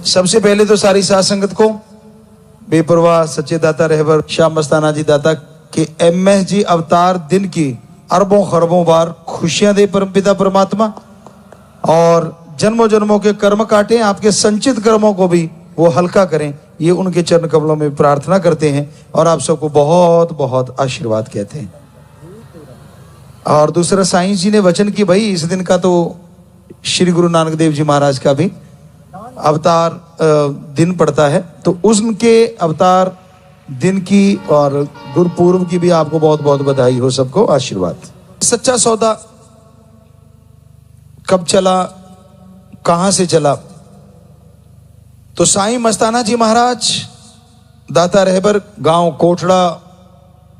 सबसे पहले तो सारी साध संगत को बेपरवाह सच्चे दाता रहबर शाह मस्ताना जी दाता के MS जी अवतार दिन की अरबों खरबों बार खुशियां दे परमपिता परमात्मा, और जन्मों जन्मों के कर्म काटें, आपके संचित कर्मों को भी वो हल्का करें, ये उनके चरण कमलों में प्रार्थना करते हैं और आप सबको बहुत बहुत आशीर्वाद कहते हैं। और दूसरा साईं जी ने वचन की भाई इस दिन का तो श्री गुरु नानक देव जी महाराज का भी अवतार दिन पड़ता है, तो उनके अवतार दिन की और गुरुपूर्व की भी आपको बहुत बहुत बधाई हो, सबको आशीर्वाद। सच्चा सौदा कब चला, कहां से चला? तो साईं मस्ताना जी महाराज दाता रहबर गांव कोठड़ा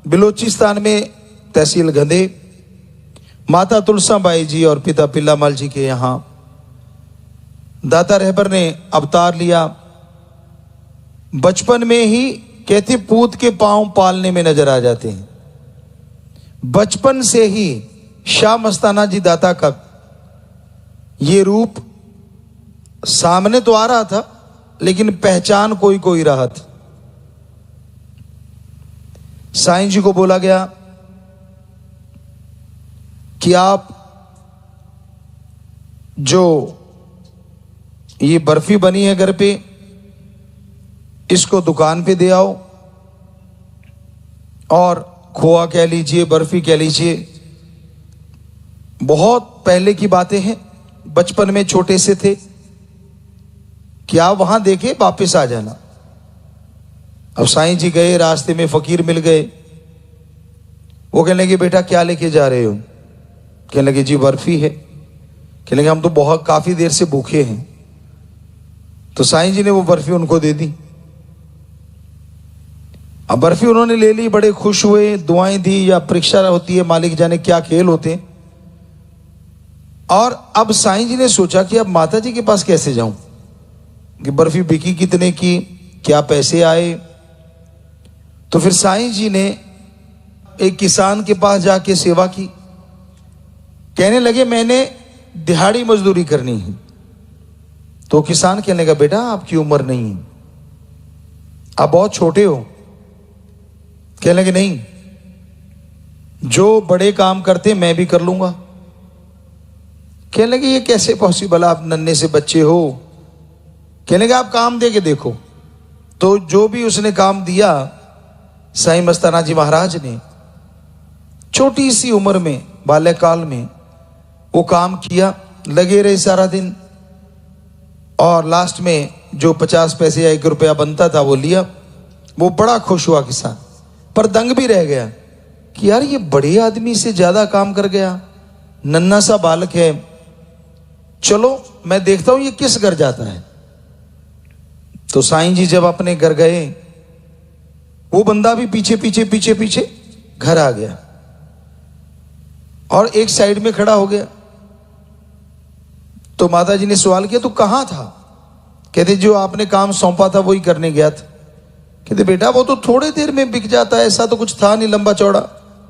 बिलोचिस्तान में तहसील गंधे माता तुलसाबाई जी और पिता पिल्लामल जी के यहां दाता रहबर ने अवतार लिया। बचपन में ही कहते पूत के पांव पालने में नजर आ जाते हैं। बचपन से ही शाह मस्ताना जी दाता का ये रूप सामने तो आ रहा था, लेकिन पहचान कोई कोई रहा था। साईं जी को बोला गया कि आप जो ये बर्फी बनी है घर पे, इसको दुकान पे दे आओ और खोआ कह लीजिए, बर्फी कह लीजिए। बहुत पहले की बातें हैं, बचपन में छोटे से थे कि आप वहां देखे वापस आ जाना। अब साईं जी गए, रास्ते में फकीर मिल गए। वो कहने लगे बेटा क्या लेके जा रहे हो? कहने लगे जी बर्फी है। कहने लगे हम तो बहुत काफी देर से भूखे हैं। तो साईं जी ने वो बर्फी उनको दे दी। अब बर्फी उन्होंने ले ली, बड़े खुश हुए, दुआएं दी, या परीक्षा होती है, मालिक जाने क्या खेल होते हैं। और अब साईं जी ने सोचा कि अब माता जी के पास कैसे जाऊं, कि बर्फी बिकी कितने की, क्या पैसे आए। तो फिर साईं जी ने एक किसान के पास जाके सेवा की। कहने लगे मैंने दिहाड़ी मजदूरी करनी है। तो किसान कहने लगा बेटा आपकी उम्र नहीं है, आप बहुत छोटे हो। कहने लगे नहीं, जो बड़े काम करते मैं भी कर लूंगा। कहने लगे ये कैसे पॉसिबल, आप नन्हे से बच्चे हो। कहने लगे आप काम दे के देखो। तो जो भी उसने काम दिया साईं मस्ताना जी महाराज ने, छोटी सी उम्र में, बाल्यकाल में वो काम किया, लगे रहे सारा दिन। और लास्ट में जो 50 पैसे या 1 रुपया बनता था वो लिया। वो बड़ा खुश हुआ किसान, पर दंग भी रह गया कि यार ये बड़े आदमी से ज्यादा काम कर गया, नन्हा सा बालक है, चलो मैं देखता हूं ये किस घर जाता है। तो साईं जी जब अपने घर गए, वो बंदा भी पीछे पीछे पीछे पीछे घर आ गया और एक साइड में खड़ा हो गया। तो माता जी ने सवाल किया तू कहां था? कहते जो आपने काम सौंपा था वही करने गया था। कहते बेटा वो तो थोड़ी देर में बिक जाता है, ऐसा तो कुछ था नहीं लंबा चौड़ा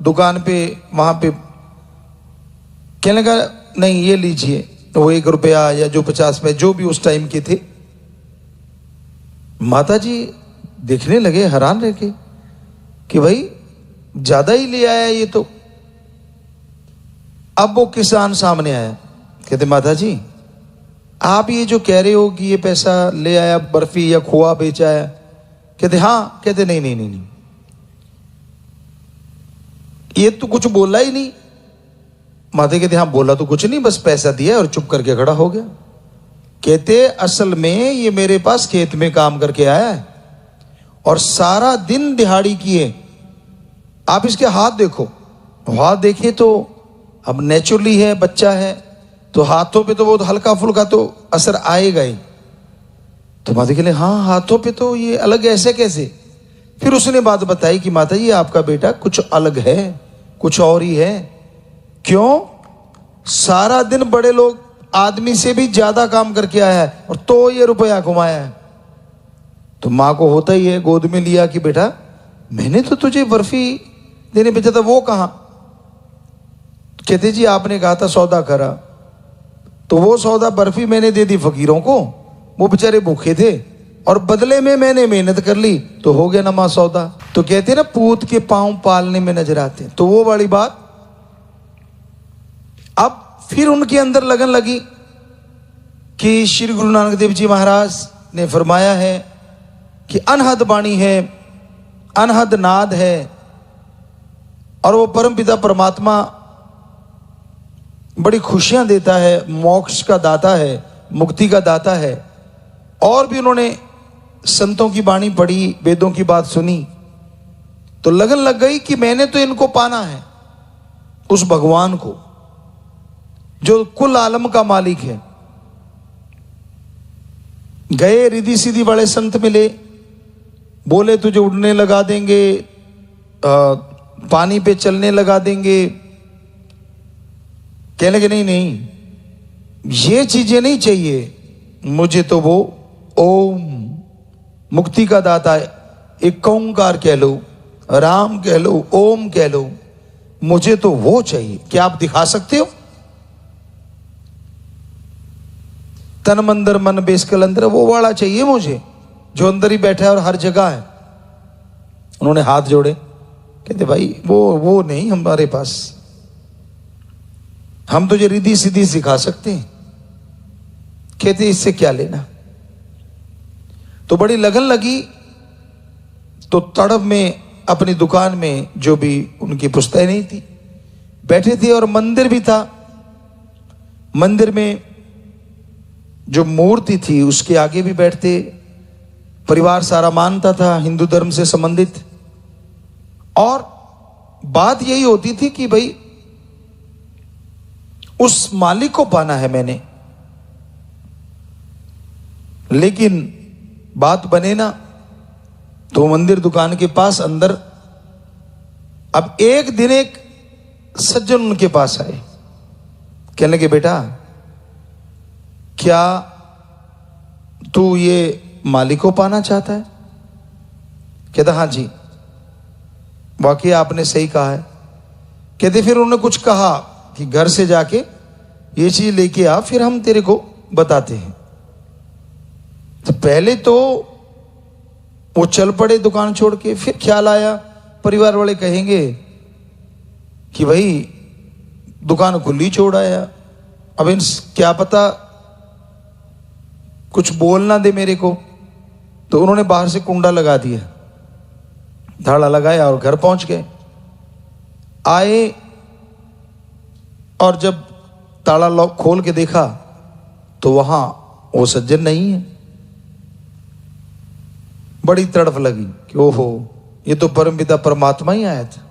दुकान पे वहां पे। कहने लगा नहीं ये लीजिए, वो 1 रुपया या जो 50 पैसे जो भी उस टाइम के थे। माता जी देखने लगे, हैरान रह के कि भाई ज्यादा ही ले आया ये तो। अब वो किसान सामने आया। कहते माता जी आप ये जो कह रहे हो कि ये पैसा ले आया, बर्फी या खोआ बेचा है? कहते हाँ। कहते नहीं नहीं नहीं नहीं, ये तो कुछ बोला ही नहीं। माता कहते हाँ बोला तो कुछ नहीं, बस पैसा दिया और चुप करके खड़ा हो गया। कहते असल में ये मेरे पास खेत में काम करके आया है और सारा दिन दिहाड़ी किए। आप इसके हाथ देखो, हाथ देखे तो अब नेचुरली है, बच्चा है तो हाथों पे तो बहुत हल्का फुल्का तो असर आएगा ही। तो माता कहले हाँ हाथों पे तो ये अलग ऐसे कैसे? फिर उसने बात बताई कि माता जी आपका बेटा कुछ अलग है, कुछ और ही है। क्यों? सारा दिन बड़े लोग आदमी से भी ज्यादा काम करके आया है और तो ये रुपया कमाया है। तो माँ को होता ही है, गोद में लिया कि बेटा मैंने तो तुझे बर्फी देने भेजा था, वो कहां? कहते जी आपने कहा था सौदा करा, तो वो सौदा बर्फी मैंने दे दी फकीरों को वो बेचारे भूखे थे और बदले में मैंने मेहनत कर ली तो हो गया नमा सौदा। तो कहते हैं ना, पूत के पांव पालने में नजर आते हैं, तो वो वाली बात। अब फिर उनके अंदर लगन लगी कि श्री गुरु नानक देव जी महाराज ने फरमाया है कि अनहद वाणी है, अनहद नाद है, और वो परम पिता परमात्मा बड़ी खुशियां देता है, मोक्ष का दाता है, मुक्ति का दाता है। और भी उन्होंने संतों की वाणी पढ़ी, वेदों की बात सुनी, तो लगन लग गई कि मैंने तो इनको पाना है, उस भगवान को जो कुल आलम का मालिक है। गए, रिद्धि सीधी वाले संत मिले, बोले तुझे उड़ने लगा देंगे, पानी पे चलने लगा देंगे। कहने लगे नहीं नहीं, ये चीजें नहीं चाहिए मुझे, तो वो ओम मुक्ति का दाता है, एक ओंकार कह लो, राम कह लो, ओम कह लो, मुझे तो वो चाहिए। क्या आप दिखा सकते हो? तन मंदिर मन बेसकल अंदर, वो वाला चाहिए मुझे जो अंदर ही बैठा है और हर जगह है। उन्होंने हाथ जोड़े, कहते भाई वो नहीं हमारे पास, हम तुझे रिद्धि सीधी सिखा सकते हैं। कहते इससे क्या लेना। तो बड़ी लगन लगी, तो तड़प में अपनी दुकान में जो भी उनकी पुस्तकें नहीं थी, बैठे थे, और मंदिर भी था। मंदिर में जो मूर्ति थी उसके आगे भी बैठते। परिवार सारा मानता था हिंदू धर्म से संबंधित, और बात यही होती थी कि भाई उस मालिक को पाना है मैंने। लेकिन बात बने ना, तो मंदिर दुकान के पास अंदर, अब एक दिन एक सज्जन उनके पास आए, कहने लगे बेटा क्या तू ये मालिक को पाना चाहता है? कहता हाँ जी, वाकई आपने सही कहा है। कहते फिर उन्होंने कुछ कहा कि घर से जाके ये चीज लेके आ, फिर हम तेरे को बताते हैं। तो पहले तो वो चल पड़े दुकान छोड़ के, फिर ख्याल आया परिवार वाले कहेंगे कि भाई दुकान खुली छोड़ आया, अब इन क्या पता कुछ बोल ना दे मेरे को। तो उन्होंने बाहर से कुंडा लगा दिया, धाड़ा लगाया और घर पहुंच गए। आए और जब ताला लॉक खोल के देखा तो वहां वो सज्जन नहीं है। बड़ी तड़फ लगी कि ओहो, ये तो परमपिता परमात्मा ही आया था,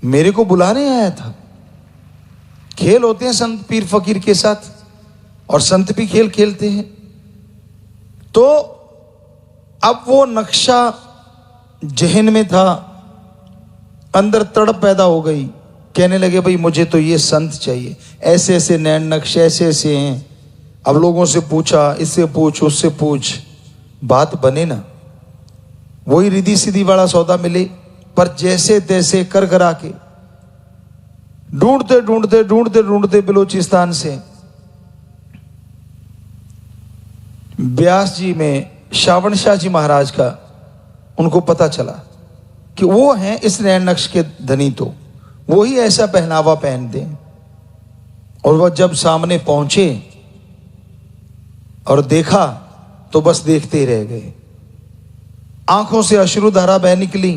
मेरे को बुलाने आया था। खेल होते हैं संत पीर फकीर के साथ, और संत भी खेल खेलते हैं। तो अब वो नक्शा जहन में था, अंदर तड़प पैदा हो गई। कहने लगे भाई मुझे तो ये संत चाहिए, ऐसे ऐसे नैन नक्शे ऐसे ऐसे हैं। अब लोगों से पूछा, इससे पूछ उससे पूछ, बात बने ना। वही रिद्धि सीधी वाला सौदा मिले, पर जैसे तैसे कर करा के ढूंढते ढूंढते ढूंढते ढूंढते बलूचिस्तान से ब्यास जी में श्रावण शाह जी महाराज का उनको पता चला कि वो हैं इस नैन नक्श के धनी, तो वो ही ऐसा पहनावा पहनते हैं। और वह जब सामने पहुंचे और देखा तो बस देखते ही रह गए, आंखों से अश्रुधारा बह निकली।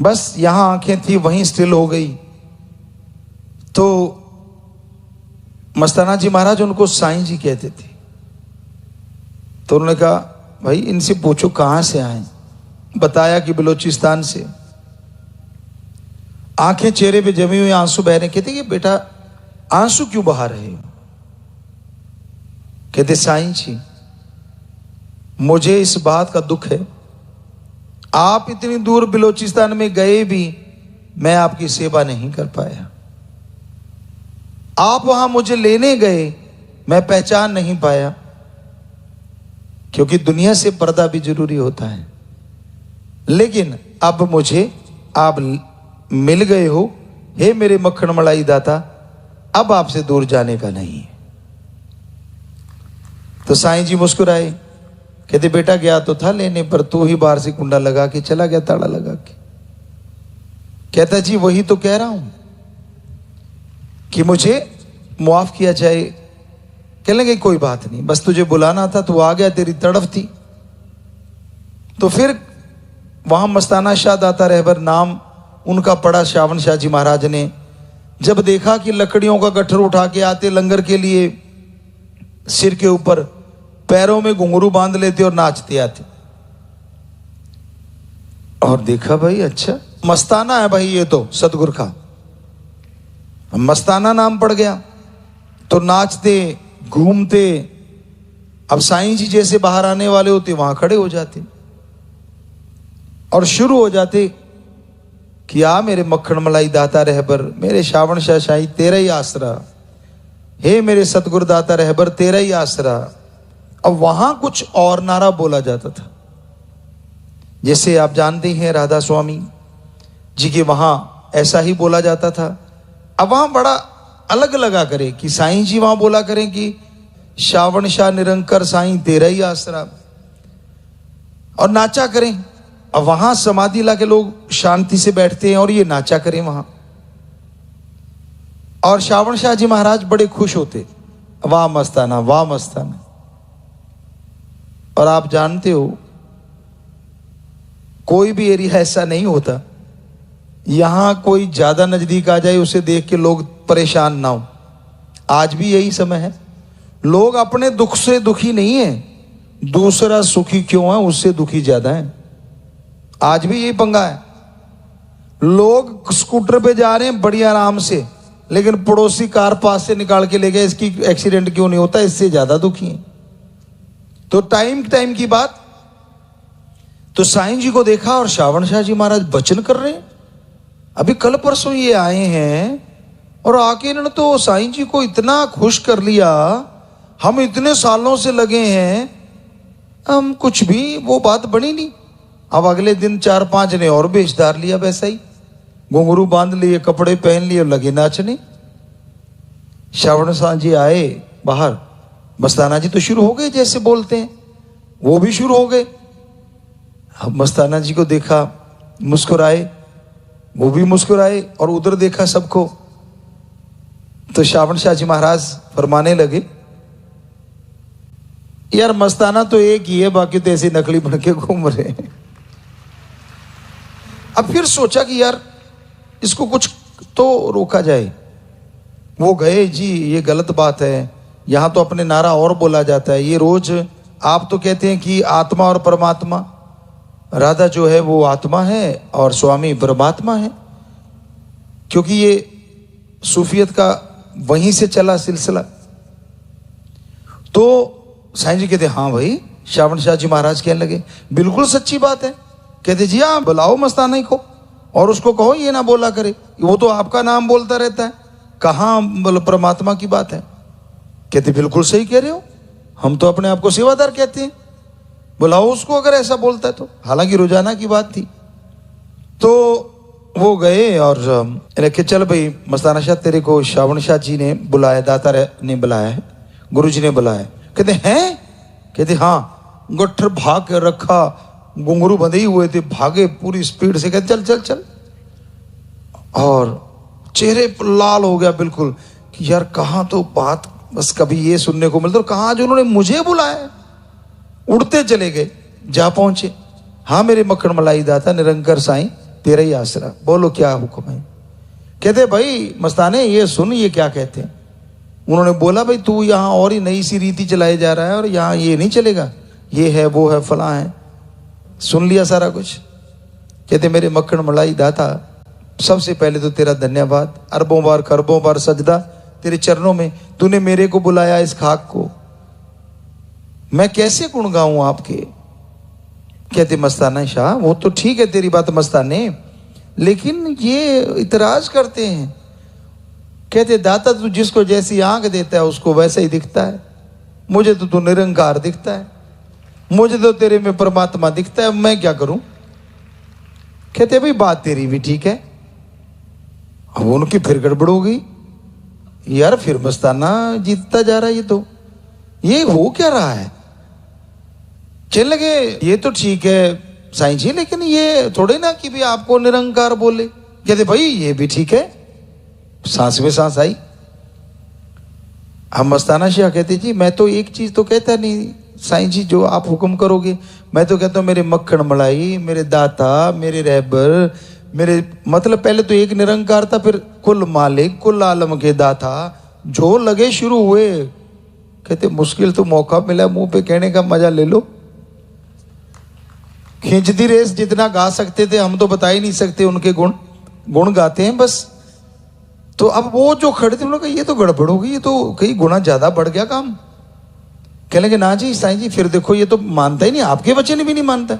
बस यहां आंखें थी वहीं स्टिल हो गई। तो मस्ताना जी महाराज उनको साईं जी कहते थे। तो उन्होंने कहा भाई इनसे पूछो कहां से आए। बताया कि बलूचिस्तान से। आंखें चेहरे पे जमी हुई, आंसू बह रहे। कहते कि बेटा आंसू क्यों बहा रहे हो? कहते साईं जी मुझे इस बात का दुख है, आप इतनी दूर बलूचिस्तान में गए भी मैं आपकी सेवा नहीं कर पाया। आप वहां मुझे लेने गए, मैं पहचान नहीं पाया, क्योंकि दुनिया से पर्दा भी जरूरी होता है। लेकिन अब मुझे आप मिल गए हो, हे मेरे मक्खन मलाई दाता, अब आपसे दूर जाने का नहीं है। तो साईं जी मुस्कुराए, कहते बेटा गया तो था लेने, पर तू ही बाहर से कुंडा लगा के चला गया, ताला लगा के। कहता जी वही तो कह रहा हूं कि मुझे मुआफ किया जाए। कहने लगे कोई बात नहीं, बस तुझे बुलाना था, तू आ गया, तेरी तड़फ थी। तो फिर वहां मस्ताना शाह दाता रहबर नाम उनका पड़ा। श्रावण शाह जी महाराज ने जब देखा कि लकड़ियों का गट्ठर उठा के आते लंगर के लिए, सिर के ऊपर पैरों में घुंघरू बांध लेते और नाचते आते, और देखा भाई अच्छा मस्ताना है भाई, ये तो सतगुरु का मस्ताना नाम पड़ गया। तो नाचते घूमते, अब साईं जी जैसे बाहर आने वाले होते वहां खड़े हो जाते और शुरू हो जाते कि आ मेरे मक्खन मलाई दाता रहबर, मेरे श्रावण शाह शाही तेरा ही आसरा, हे मेरे सतगुरु दाता रहबर तेरा ही आसरा। अब वहां कुछ और नारा बोला जाता था, जैसे आप जानते हैं राधा स्वामी जी के वहां ऐसा ही बोला जाता था। अब वहां बड़ा अलग लगा करे कि साईं जी वहां बोला करें कि श्रावण शाह निरंकर साईं तेरा ही आसरा, और नाचा करें। अब वहां समाधि ला के लोग शांति से बैठते हैं और ये नाचा करें वहां, और श्रावण शाह जी महाराज बड़े खुश होते, वाह मस्ताना वाह मस्ताना। और आप जानते हो कोई भी एरिया ऐसा नहीं होता यहां कोई ज्यादा नजदीक आ जाए उसे देख के लोग परेशान ना हो। आज भी यही समय है, लोग अपने दुख से दुखी नहीं है, दूसरा सुखी क्यों है उससे दुखी ज्यादा है। आज भी यही पंगा है, लोग स्कूटर पे जा रहे हैं बड़ी आराम से, लेकिन पड़ोसी कार पास से निकाल के ले गए, इसकी एक्सीडेंट क्यों नहीं होता, इससे ज्यादा दुखी है। तो टाइम की बात, तो साईं जी को देखा और श्रावण शाह जी महाराज वचन कर रहे हैं। अभी कल परसों ये आए हैं और आके इन्होंने तो साईं जी को इतना खुश कर लिया, हम इतने सालों से लगे हैं, हम कुछ भी वो बात बनी नहीं। अब अगले दिन 4-5 ने और बेच धार लिया, वैसा ही घुंघरू बांध लिए, कपड़े पहन लिए और लगे नाचने। श्रावण शाह जी आए बाहर, मस्ताना जी तो शुरू हो गए जैसे बोलते हैं, वो भी शुरू हो गए। अब मस्ताना जी को देखा, मुस्कुराए, वो भी मुस्कुराए, और उधर देखा सबको। तो श्रावण शाह जी महाराज फरमाने लगे, यार मस्ताना तो एक ही है, बाकी तो ऐसे नकली बन के घूम रहे हैं। अब फिर सोचा कि यार इसको कुछ तो रोका जाए। वो गए, जी ये गलत बात है, यहां तो अपने नारा और बोला जाता है, ये रोज आप तो कहते हैं कि आत्मा और परमात्मा, राधा जो है वो आत्मा है और स्वामी परमात्मा है, क्योंकि ये सूफियत का वहीं से चला सिलसिला। तो साईं जी कहते हाँ भाई। श्रावण शाह जी महाराज कहने लगे बिल्कुल सच्ची बात है। कहते जी हाँ, बुलाओ मस्ताना को और उसको कहो ये ना बोला करे, वो तो आपका नाम बोलता रहता है, कहाँ परमात्मा की बात है। कहते बिल्कुल सही कह रहे हो, हम तो अपने आप को सेवादार कहते हैं, बुलाओ उसको अगर ऐसा बोलता है तो। हालांकि रोजाना की बात थी। तो वो गए और रखे, चल भाई मस्ताना शाह तेरे को श्रावण शाह जी ने बुलाया, दाता ने बुलाया है, गुरु जी ने बुलाया। कहते हैं? कहते हाँ। गट्ठर भाग के रखा, घुंघरू बंधे हुए थे, भागे पूरी स्पीड से, कहते चल चल चल। और चेहरे पर लाल हो गया बिल्कुल कि यार कहाँ तो बात बस कभी ये सुनने को मिलता, और कहाँ जो उन्होंने मुझे बुलाया। उड़ते चले गए, जा पहुंचे, हाँ मेरे मक्खन मलाई दाता निरंकर साईं तेरा ही आसरा, बोलो क्या हुक्म है। कहते भाई मस्ताने ये सुन, ये क्या कहते हैं। उन्होंने बोला भाई तू यहाँ और ही नई सी रीति चलाई जा रहा है और यहाँ ये नहीं चलेगा, ये है वो है फलां है। सुन लिया सारा कुछ। कहते मेरे मक्खन मलाई दाता सबसे पहले तो तेरा धन्यवाद, अरबों बार खरबों बार सजदा तेरे चरणों में, तूने मेरे को बुलाया इस खाक को, मैं कैसे गुण गाऊं आपके। कहते मस्ताना शाह वो तो ठीक है तेरी बात मस्ताने, लेकिन ये इतराज करते हैं। कहते दाता तू जिसको जैसी आंख देता है उसको वैसा ही दिखता है, मुझे तो तू निरंकार दिखता है, मुझे तो तेरे में परमात्मा दिखता है, मैं क्या करूं। कहते भाई बात तेरी भी ठीक है। अब उनकी फिर गड़बड़ हो गई, यार फिर मस्ताना जीतता जा रहा है ये तो। ये हो क्या रहा है? कहने लगे ये तो ठीक है साईं जी, लेकिन ये थोड़े ना कि भी आपको निरंकार बोले। कहते भाई ये भी ठीक है। सांस में सांस आई। हम मस्ताना शाह कहते जी मैं तो एक चीज तो कहता नहीं साईं जी, जो आप हुक्म करोगे। मैं तो कहता हूं मेरे मक्खन मलाई, मेरे दाता, मेरे रहबर, मेरे मतलब पहले तो एक निरंकार था, फिर कुल मालिक, कुल आलम के दाता, जो लगे शुरू हुए। कहते मुश्किल तो मौका मिला मुंह पे कहने का, मजा ले लो। खींचती रेस जितना गा सकते थे हम तो बता ही नहीं सकते, उनके गुण गाते हैं बस। तो अब वो जो खड़े थे उन्होंने कहा ये तो गड़बड़ हो गई, ये तो कई गुना ज्यादा बढ़ गया काम। कहने लगे ना जी साईं जी फिर देखो ये तो मानता ही नहीं, आपके वचन भी नहीं मानता।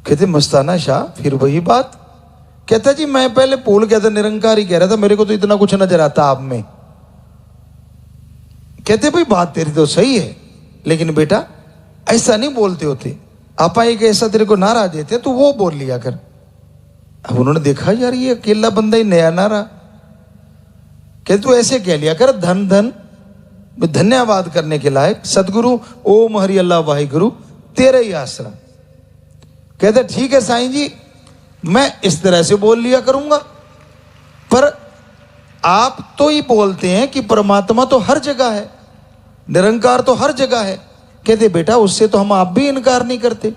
कहते मस्ताना शाह फिर वही बात। कहता जी मैं पहले भूल गया था, निरंकार ही कह रहा था, मेरे को तो इतना कुछ नजर आता आप में। कहते भाई बात तेरी तो सही है, लेकिन बेटा ऐसा नहीं बोलते होते, आपा एक ऐसा तेरे को नारा देते तो वो बोल लिया कर। अब उन्होंने देखा यार ये अकेला बंदा ही नया नारा। कहते तू ऐसे कह लिया कर, धन धन धन्यवाद करने के लायक सदगुरु ओम हरि अल्लाह वाहिगुरु तेरा ही आसरा। कहते ठीक है साईं जी मैं इस तरह से बोल लिया करूंगा, पर आप तो ही बोलते हैं कि परमात्मा तो हर जगह है, निरंकार तो हर जगह है। कहते बेटा उससे तो हम आप भी इनकार नहीं करते।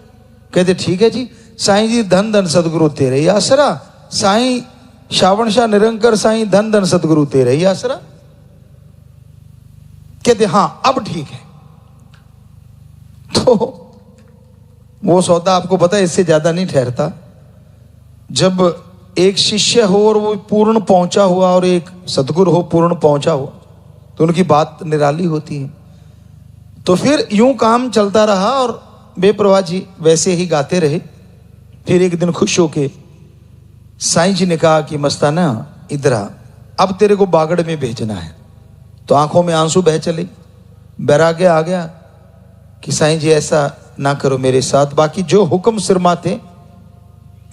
कहते ठीक है जी साईं जी धन धन सदगुरु तेरे ही आसरा। साईं श्रावण शाह निरंकार साईं धन धन सदगुरु तेरे ही आसरा। कहते हां अब ठीक है। तो वो सौदा आपको पता है इससे ज्यादा नहीं ठहरता। जब एक शिष्य हो और वो पूर्ण पहुंचा हुआ और एक सदगुरु हो पूर्ण पहुंचा हुआ, तो उनकी बात निराली होती है। तो फिर यूं काम चलता रहा और बेप्रवाह जी वैसे ही गाते रहे। फिर एक दिन खुश होके साईं जी ने कहा कि मस्ताना इधर आ, अब तेरे को बागड़ में भेजना है। तो आंखों में आंसू बह चले, बैराग्य आ गया कि साईं जी ऐसा ना करो मेरे साथ, बाकी जो हुक्म सिरमाते,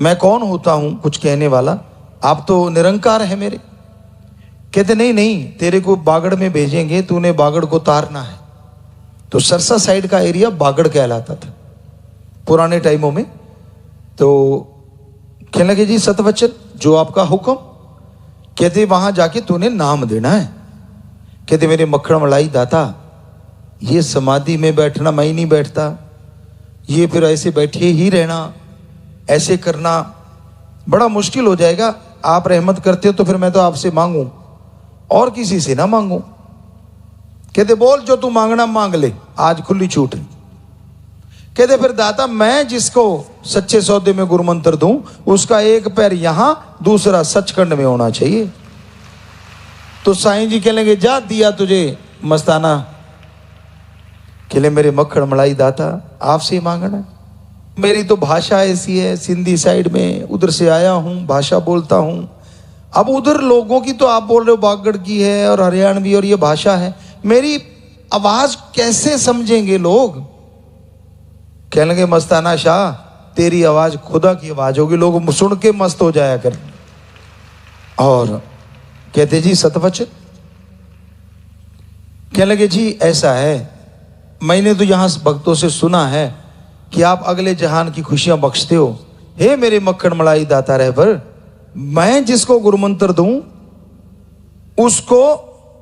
मैं कौन होता हूं कुछ कहने वाला, आप तो निरंकार है मेरे। कहते नहीं नहीं तेरे को बागड़ में भेजेंगे, तूने बागड़ को तारना है। तो सरसा साइड का एरिया बागड़ कहलाता था पुराने टाइमों में। तो कहने लगे जी सतवचन जो आपका हुक्म। कहते वहां जाके तूने नाम देना है। कहते मेरे मक्खन मलाई दाता ये समाधि में बैठना मैं ही नहीं बैठता, ये फिर ऐसे बैठे ही रहना, ऐसे करना बड़ा मुश्किल हो जाएगा। आप रहमत करते हो तो फिर मैं तो आपसे मांगू और किसी से ना मांगू। कहते बोल जो तू मांगना मांग ले, आज खुली छूट है। कहते फिर दाता मैं जिसको सच्चे सौदे में गुरु मंत्र दूं उसका एक पैर यहां दूसरा सचखंड में होना चाहिए। तो साईं जी कहने लगे जा दिया तुझे मस्ताना। कहले मेरे मक्खन मलाई दाता आपसे मांगना है। मेरी तो भाषा ऐसी है, सिंधी साइड में उधर से आया हूं, भाषा बोलता हूं। अब उधर लोगों की तो आप बोल रहे हो बागड़ की है और हरियाणवी और ये भाषा है, मेरी आवाज कैसे समझेंगे लोग। कहने लगे मस्ताना शाह तेरी आवाज खुदा की आवाज होगी, लोग सुन के मस्त हो जाया कर। और कहते जी सतवचन। कहने लगे जी ऐसा है, मैंने तो यहां भक्तों से सुना है कि आप अगले जहान की खुशियां बख्शते हो। हे मेरे मक्खन मलाई दाता रहबर, मैं जिसको गुरु मंत्र दूं उसको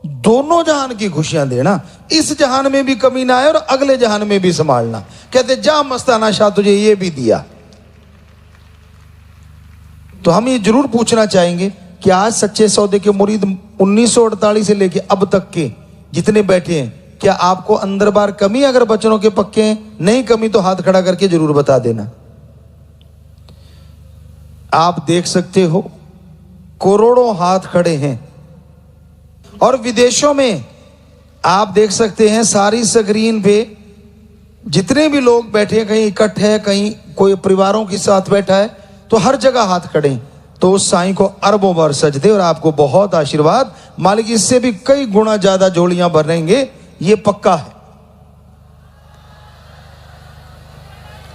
दोनों जहान की खुशियां देना, इस जहान में भी कमी ना आए और अगले जहान में भी संभालना। कहते जा मस्ताना शाह तुझे ये भी दिया। तो हम ये जरूर पूछना चाहेंगे कि आज सच्चे सौदे के मुरीद 1948 से लेके अब तक के जितने बैठे हैं, क्या आपको अंदर बार कमी अगर बचनों के पक्के हैं, नहीं कमी तो हाथ खड़ा करके जरूर बता देना। आप देख सकते हो करोड़ों हाथ खड़े हैं और विदेशों में आप देख सकते हैं सारी स्क्रीन पे जितने भी लोग बैठे हैं, कहीं इकट्ठे है, कहीं कोई परिवारों के साथ बैठा है, तो हर जगह हाथ खड़े हैं। तो उस साईं को अरबों बार सजदे और आपको बहुत आशीर्वाद। मालिक इससे भी कई गुना ज्यादा जोड़ियां भरेंगे, ये पक्का है।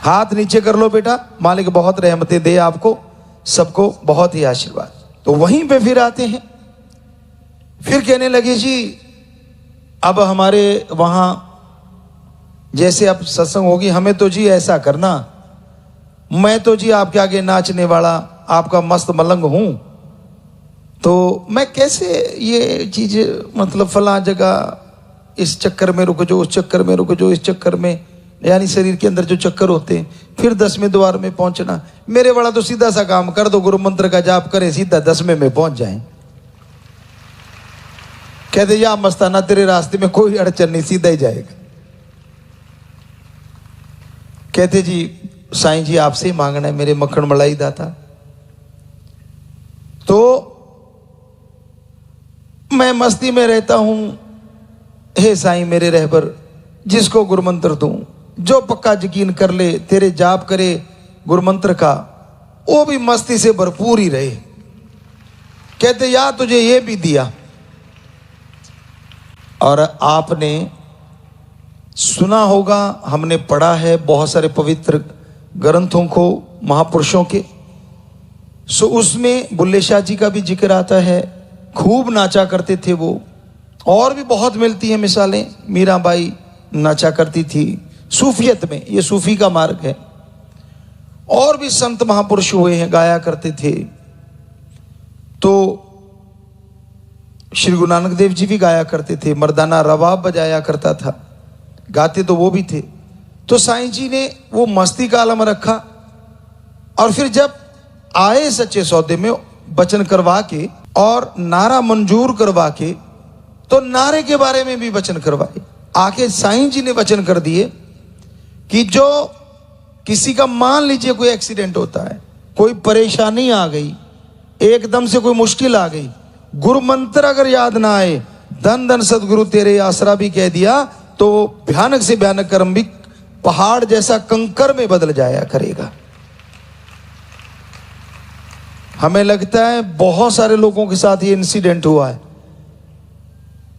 हाथ नीचे कर लो बेटा, मालिक बहुत रहमतें दे आपको सबको, बहुत ही आशीर्वाद। तो वहीं पे फिर आते हैं, फिर कहने लगे जी अब हमारे वहां जैसे अब सत्संग होगी, हमें तो जी ऐसा करना, मैं तो जी आपके आगे नाचने वाला आपका मस्त मलंग हूं, तो मैं कैसे ये चीज मतलब फला जगह इस चक्कर में रुक जाओ, उस चक्कर में रुक जाओ, इस चक्कर में, यानी शरीर के अंदर जो चक्कर होते हैं, फिर 10वें द्वार में पहुंचना। मेरे वाला तो सीधा सा काम कर दो, गुरु मंत्र का जाप करें, सीधा 10वें में पहुंच जाएं। कहते या मस्ताना तेरे रास्ते में कोई अड़चन नहीं, सीधा ही जाएगा। कहते जी साईं जी आपसे ही मांगना है मेरे मक्खन मलाई दाता। तो मैं मस्ती में रहता हूं, हे साईं मेरे रहबर, जिसको गुरुमंत्र दूं, जो पक्का यकीन कर ले, तेरे जाप करे गुरुमंत्र का, वो भी मस्ती से भरपूर ही रहे। कहते या तुझे ये भी दिया, और आपने सुना होगा, हमने पढ़ा है बहुत सारे पवित्र ग्रंथों को महापुरुषों के, सो उसमें बुल्ले शाह जी का भी जिक्र आता है, खूब नाचा करते थे वो। और भी बहुत मिलती हैं मिसालें, मीराबाई नाचा करती थी सूफियत में, ये सूफी का मार्ग है। और भी संत महापुरुष हुए हैं, गाया करते थे। तो श्री गुरु नानक देव जी भी गाया करते थे, मर्दाना रबाब बजाया करता था, गाते तो वो भी थे। तो साईं जी ने वो मस्ती का आलम रखा, और फिर जब आए सच्चे सौदे में वचन करवा के और नारा मंजूर करवा के, तो नारे के बारे में भी वचन करवाए। आके साईं जी ने वचन कर दिए कि जो किसी का, मान लीजिए कोई एक्सीडेंट होता है, कोई परेशानी आ गई, एकदम से कोई मुश्किल आ गई, गुरु मंत्र अगर याद ना आए, धन धन सदगुरु तेरे आसरा भी कह दिया, तो भयानक से भयानक कर्म भी पहाड़ जैसा कंकर में बदल जाया करेगा। हमें लगता है बहुत सारे लोगों के साथ ये इंसिडेंट हुआ है,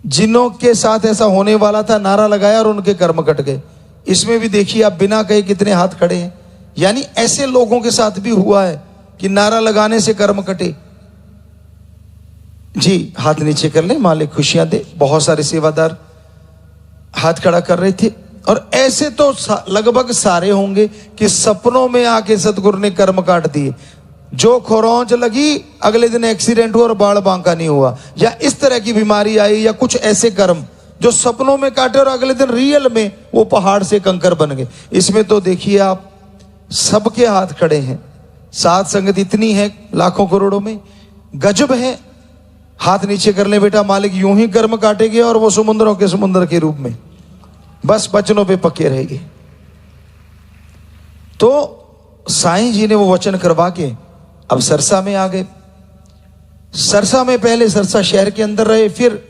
जिन्हों के साथ ऐसा होने वाला था, नारा लगाया और उनके कर्म कट गए। इसमें भी देखिए आप, बिना कहे कितने हाथ खड़े हैं। यानी ऐसे लोगों के साथ भी हुआ है कि नारा लगाने से कर्म कटे। जी हाथ नीचे कर ले, मालिक खुशियां दे। बहुत सारे सेवादार हाथ खड़ा कर रहे थे। और ऐसे तो लगभग सारे होंगे कि सपनों में आके सतगुरु ने कर्म काट दिए। जो खरोंच लगी, अगले दिन एक्सीडेंट हुआ और बाल बांका नहीं हुआ, या इस तरह की बीमारी आई, या कुछ ऐसे कर्म जो सपनों में काटे और अगले दिन रियल में वो पहाड़ से कंकर बन गए। इसमें तो देखिए आप, सबके हाथ खड़े हैं, साध संगत इतनी है लाखों करोड़ों में, गजब है। हाथ नीचे कर ले बेटा, मालिक यूं ही कर्म काटेंगे और वो समुद्रों के समुद्र के रूप में बस वचनों पे पक्के रहेंगे। तो साईं जी ने वो वचन करवा के अब सरसा में आ गए। सरसा में पहले सरसा शहर के अंदर रहे, फिर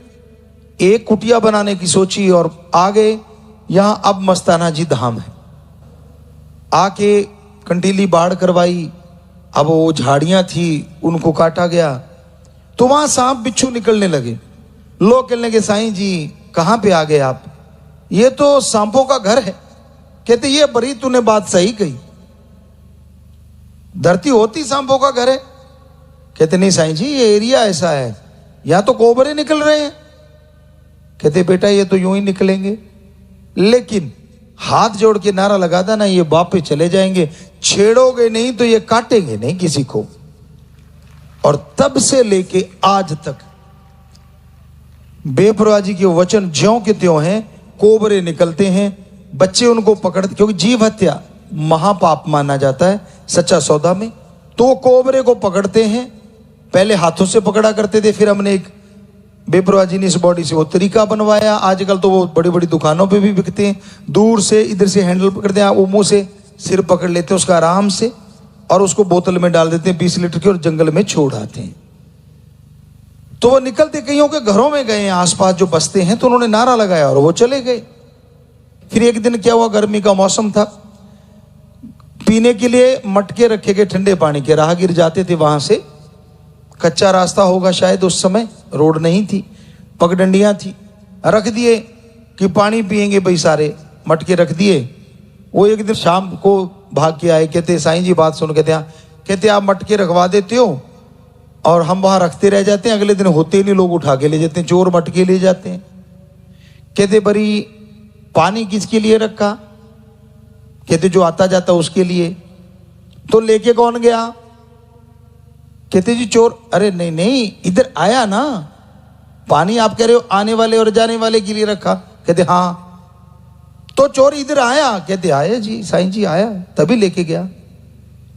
एक कुटिया बनाने की सोची और आ गए यहां। अब मस्ताना जी धाम है। आके कंटीली बाढ़ करवाई, अब वो झाड़ियां थी उनको काटा गया, तो वहां सांप बिच्छू निकलने लगे। लोग कहने लगे साईं जी कहां पे आ गए आप, ये तो सांपों का घर है। कहते ये बड़ी तूने बात सही कही, धरती होती सांपों का घर है। कहते नहीं साईं जी, ये एरिया ऐसा है, यहां तो कोबरे निकल रहे हैं। कहते बेटा ये तो यूं ही निकलेंगे, लेकिन हाथ जोड़ के नारा लगाता ना, ये वापस चले जाएंगे, छेड़ोगे नहीं तो ये काटेंगे नहीं किसी को। और तब से लेके आज तक बेपरवाह जी के वचन ज्यों के त्यों हैं। कोबरे निकलते हैं, बच्चे उनको पकड़ते, क्योंकि जीव हत्या महापाप माना जाता है सच्चा सौदा में। तो वो कोबरे को पकड़ते हैं, पहले हाथों से पकड़ा करते थे, फिर हमने एक बेपरवाह जी ने इस बॉडी से वो तरीका बनवाया। आजकल तो वो बड़ी बड़ी दुकानों पे भी बिकते हैं, दूर से इधर से हैंडल पकड़ते हैं, वो मुंह से सिर पकड़ लेते हैं उसका आराम से, और उसको बोतल में डाल देते हैं 20 लीटर की, और जंगल में छोड़ आते हैं। तो वो निकलते कईयों के घरों में गए, आसपास जो बसते हैं, तो उन्होंने नारा लगाया और वो चले गए। फिर एक दिन क्या हुआ, गर्मी का मौसम था, पीने के लिए मटके रखे गए ठंडे पानी के। राहगीर जाते थे वहां से, कच्चा रास्ता होगा शायद उस समय, रोड नहीं थी, पगडंडियां थी, रख दिए कि पानी पिएंगे भाई, सारे मटके रख दिए। वो एक दिन शाम को भाग के आए, कहते साईं जी बात सुन, कहते आप मटके रखवा देते हो और हम वहां रखते रह जाते हैं, अगले दिन होते ही नहीं, लोग उठा के ले जाते हैं, चोर मटके ले जाते हैं। कहते बड़ी पानी किसके लिए रखा? कहते जो आता जाता उसके लिए। तो लेके कौन गया? कहते जी चोर। अरे नहीं नहीं, इधर आया ना पानी, आप कह रहे हो आने वाले और जाने वाले के लिए रखा। कहते हाँ, तो चोर इधर आया? कहते आया जी, साईं जी आया तभी लेके गया।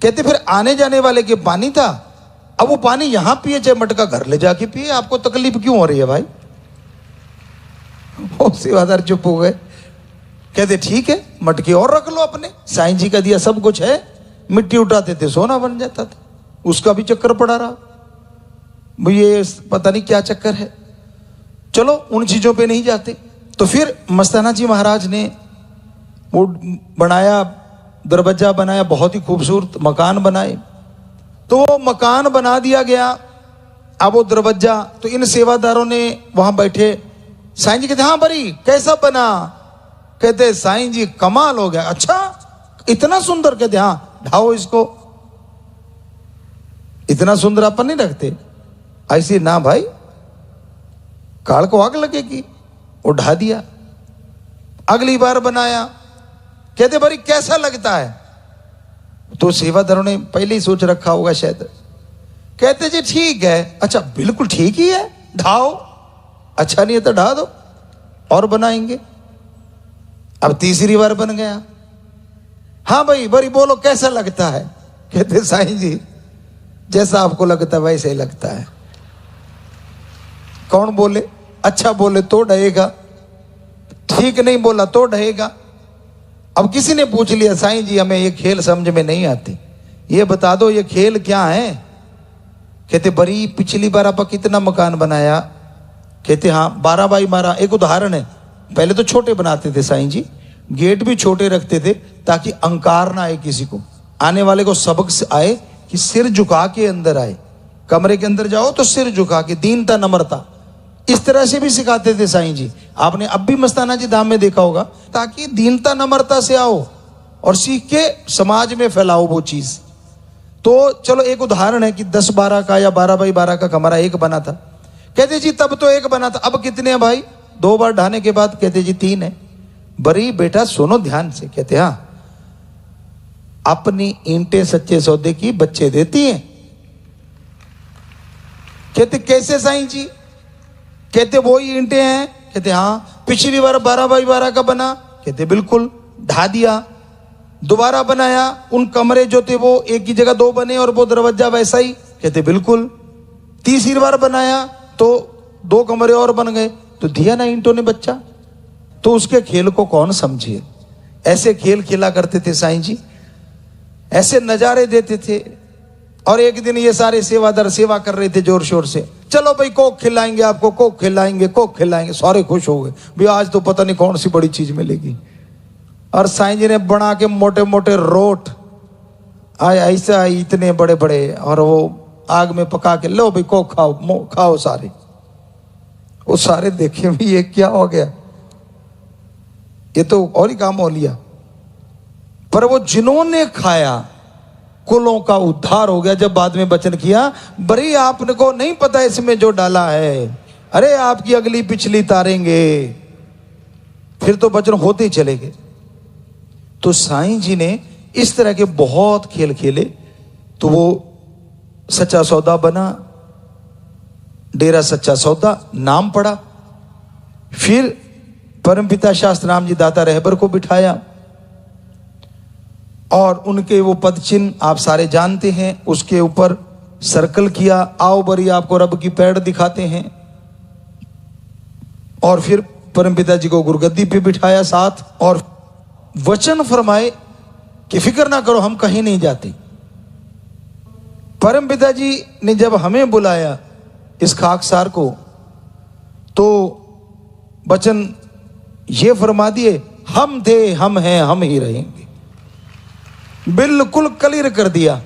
कहते फिर आने जाने वाले के पानी था, अब वो पानी यहां पिए चाहे मटका घर ले जाके पिए, आपको तकलीफ क्यों हो रही है भाई? वो सेवादार चुप हो गए। कहते ठीक है, मटके और रख लो अपने, साईं जी का दिया सब कुछ है। मिट्टी उठाते थे सोना बन जाता था, उसका भी चक्कर पड़ा रहा। ये पता नहीं क्या चक्कर है, चलो उन चीजों पे नहीं जाते। तो फिर मस्ताना जी महाराज ने वो बनाया, दरवाजा बनाया, बहुत ही खूबसूरत मकान बनाए। तो वो मकान बना दिया गया, अब वो दरवाजा, तो इन सेवादारों ने वहां बैठे, साईं जी कहते हाँ बरी कैसा बना? कहते साईं जी कमाल हो गया। अच्छा इतना सुंदर? कहते हाँ, ढाओ इसको। इतना सुंदर अपन नहीं रखते ऐसे ना भाई, काल को आग लगेगी। वो ढा दिया। अगली बार बनाया, कहते भाई कैसा लगता है? तो सेवादारों ने पहले ही सोच रखा होगा शायद। कहते जी ठीक है। अच्छा बिल्कुल ठीक ही है, ढाओ। अच्छा नहीं है तो ढा दो और बनाएंगे। अब तीसरी बार बन गया। हाँ भाई बड़ी बोलो कैसा लगता है? कहते साईं जी जैसा आपको लगता है वैसे ही लगता है। कौन बोले? अच्छा बोले तो ढहेगा, ठीक नहीं बोला तो ढहेगा। अब किसी ने पूछ लिया साईं जी हमें ये खेल समझ में नहीं आती, ये बता दो ये खेल क्या है? कहते बड़ी पिछली बार आप कितना मकान बनाया? कहते हाँ 12 बाई 12। एक उदाहरण है, पहले तो छोटे बनाते थे साईं जी, गेट भी छोटे रखते थे ताकि अंकार ना आए किसी को, आने वाले को सबक से आए कि सिर झुका के अंदर आए। कमरे के अंदर जाओ तो सिर झुका के, दीनता नम्रता, इस तरह से भी सिखाते थे साईं जी। आपने अब भी मस्ताना जी धाम में देखा होगा, ताकि दीनता नम्रता से आओ और सीख के समाज में फैलाओ वो चीज। तो चलो एक उदाहरण है कि 10-12 का या 12 बाई 12 का कमरा एक बना था। कहते जी तब तो एक बना था, अब कितने हैं भाई? 2 बार ढाने के बाद? कहते जी 3 है। बड़ी बेटा सुनो ध्यान से। कहते हाँ, अपनी ईंटें सच्चे सौदे की बच्चे देती हैं। कहते कैसे साईं जी? कहते वही ईंटें हैं। कहते हाँ, पिछली बार 12 बाई 12 का बना? कहते बिल्कुल, ढा दिया, दोबारा बनाया, उन कमरे जो थे वो एक ही जगह 2 बने और वो दरवाजा वैसा ही? कहते बिल्कुल। तीसरी बार बनाया तो 2 कमरे और बन गए, तो दिया ना ईंटों ने बच्चा। तो उसके खेल को कौन समझे? ऐसे खेल खेला करते थे साईं जी, ऐसे नजारे देते थे। और एक दिन ये सारे सेवादार सेवा कर रहे थे जोर शोर से, चलो भाई कोक खिलाएंगे आपको, कोक खिलाएंगे, कोक खिलाएंगे। सारे खुश हो गए, भाई आज तो पता नहीं कौन सी बड़ी चीज मिलेगी। और साईं जी ने बना के मोटे मोटे रोट ऐसा इतने बड़े बड़े, और वो आग में पका के, लो भाई कोक खाओ, खाओ सारे। वो सारे देखे भी ये क्या हो गया, ये तो और ही काम हो लिया। पर वो जिन्होंने खाया कुलों का उद्धार हो गया। जब बाद में वचन किया, बड़ी आपको नहीं पता इसमें जो डाला है, अरे आपकी अगली पिछली तारेंगे। फिर तो वचन होते ही चले गए। तो साईं जी ने इस तरह के बहुत खेल खेले। तो वो सच्चा सौदा बना, डेरा सच्चा सौदा नाम पड़ा। फिर परमपिता शास्त्र राम जी दाता रहबर को बिठाया और उनके वो पद चिन्ह आप सारे जानते हैं, उसके ऊपर सर्कल किया, आओ बरी आपको रब की पैड़ दिखाते हैं। और फिर परमपिता जी को गुरगद्दी पे बिठाया साथ, और वचन फरमाए कि फिक्र ना करो हम कहीं नहीं जाते। परमपिता जी ने जब हमें बुलाया इस खाकसार को, तो वचन ये फरमा दिए, हम थे, हम हैं, हम ही रहेंगे। बिल्कुल क्लियर कर दिया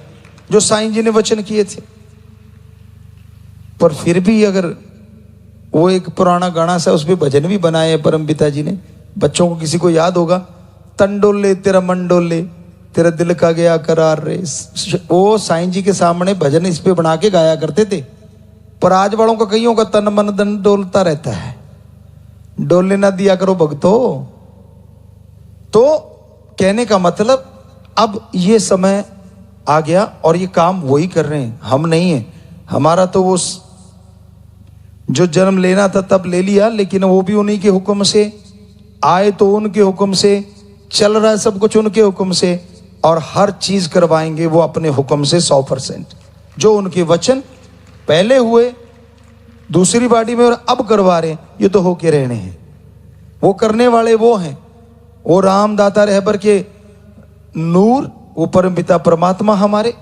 जो साईं जी ने वचन किए थे। पर फिर भी अगर वो एक पुराना गाना सा, उस पे भजन भी बनाए परमपिता जी ने, बच्चों को किसी को याद होगा, तंडोले तेरा मंडोले तेरा दिल का गया करार रे। वो साईं जी के सामने भजन इस पे बना के गाया करते थे। पर आज वालों का कईयों का तन मन धन डोलता रहता है। डोलने ना दिया करो भक्तो, तो कहने का मतलब अब ये समय आ गया और ये काम वही कर रहे हैं, हम नहीं है। हमारा तो वो जो जन्म लेना था तब ले लिया, लेकिन वो भी उन्हीं के हुक्म से, आए तो उनके हुक्म से, चल रहा है सब कुछ उनके हुक्म से, और हर चीज करवाएंगे वो अपने हुक्म से 100%। जो उनके वचन पहले हुए दूसरी बॉडी में और अब करवा रहे हैं, ये तो होके रहने हैं। वो करने वाले वो हैं, वो राम दाता रहबर के नूर, वो परम पिता परमात्मा हमारे,